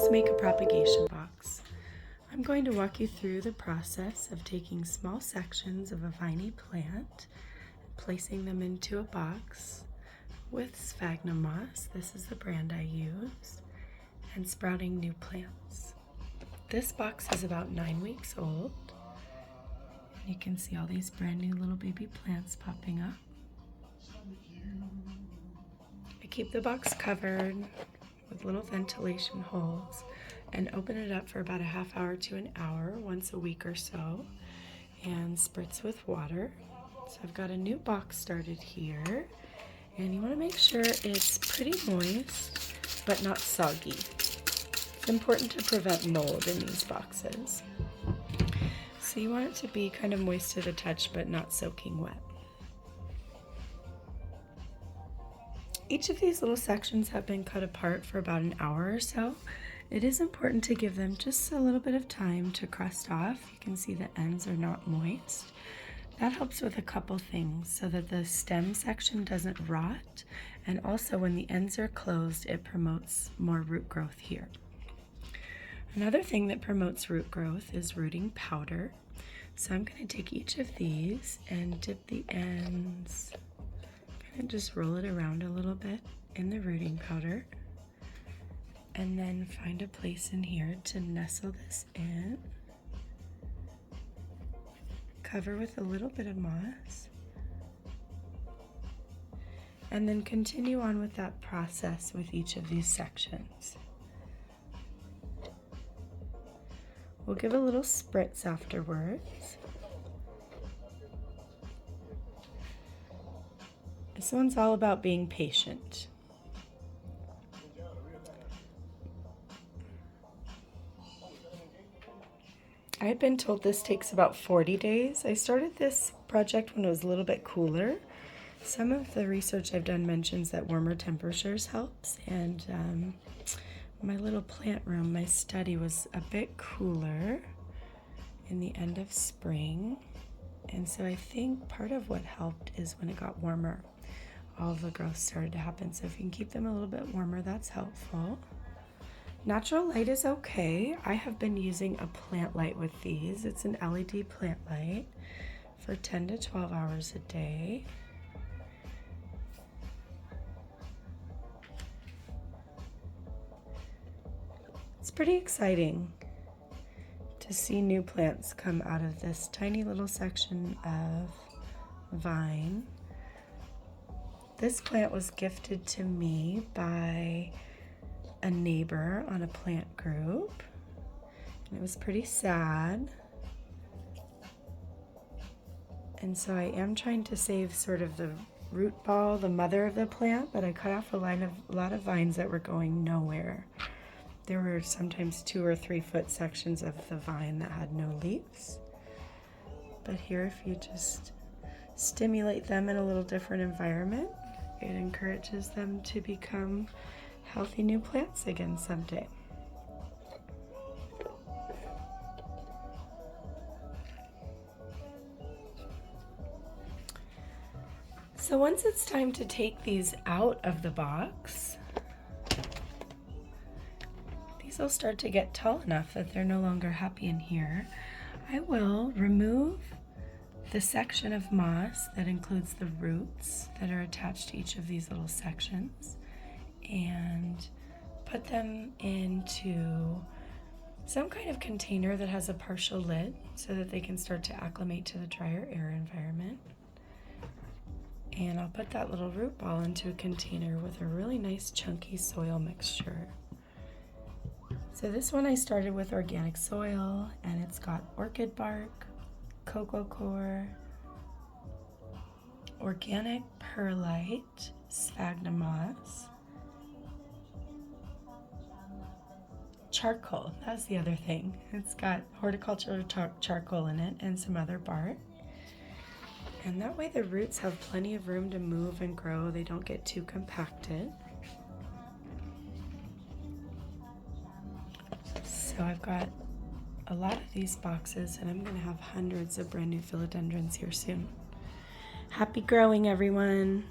Let's make a propagation box. I'm going to walk you through the process of taking small sections of a viney plant and placing them into a box with sphagnum moss, this is the brand I use, and sprouting new plants. This box is about 9 weeks old. You can see all these brand new little baby plants popping up. I keep the box covered with little ventilation holes and open it up for about a half hour to an hour once a week or so and spritz with water. So I've got a new box started here, and you want to make sure it's pretty moist but not soggy. It's important to prevent mold in these boxes. So you want it to be kind of moist to the touch but not soaking wet. Each of these little sections have been cut apart for about an hour or so. It is important to give them just a little bit of time to crust off. You can see the ends are not moist. That helps with a couple things, so that the stem section doesn't rot, and also when the ends are closed, it promotes more root growth here. Another thing that promotes root growth is rooting powder. So I'm going to take each of these and dip the ends, kind of just roll it around a little bit in the rooting powder, and then find a place in here to nestle this in. Cover with a little bit of moss, and then continue on with that process with each of these sections. We'll give a little spritz afterwards. This one's all about being patient. I had been told this takes about 40 days. I started this project when it was a little bit cooler. Some of the research I've done mentions that warmer temperatures helps, and my little plant room, my study, was a bit cooler in the end of spring, and so I think part of what helped is when it got warmer, all of the growth started to happen. So if you can keep them a little bit warmer, that's helpful. Natural light is okay. I have been using a plant light with these. It's an LED plant light for 10 to 12 hours a day. It's pretty exciting to see new plants come out of this tiny little section of vine. This plant was gifted to me by a neighbor on a plant group, and it was pretty sad. And so I am trying to save sort of the root ball, the mother of the plant, but I cut off a lot of vines that were going nowhere. There were sometimes 2 or 3 foot sections of the vine that had no leaves. But here, if you just stimulate them in a little different environment, it encourages them to become healthy new plants again someday. So once it's time to take these out of the box, these will start to get tall enough that they're no longer happy in here. I will remove the section of moss that includes the roots that are attached to each of these little sections and put them into some kind of container that has a partial lid so that they can start to acclimate to the drier air environment. And I'll put that little root ball into a container with a really nice chunky soil mixture. So this one I started with organic soil, and it's got orchid bark, cocoa coir, organic perlite, sphagnum moss, charcoal, that's the other thing. It's got horticultural charcoal in it and some other bark. And that way the roots have plenty of room to move and grow. They don't get too compacted. So I've got a lot of these boxes, and I'm going to have hundreds of brand new philodendrons here soon. Happy growing, everyone!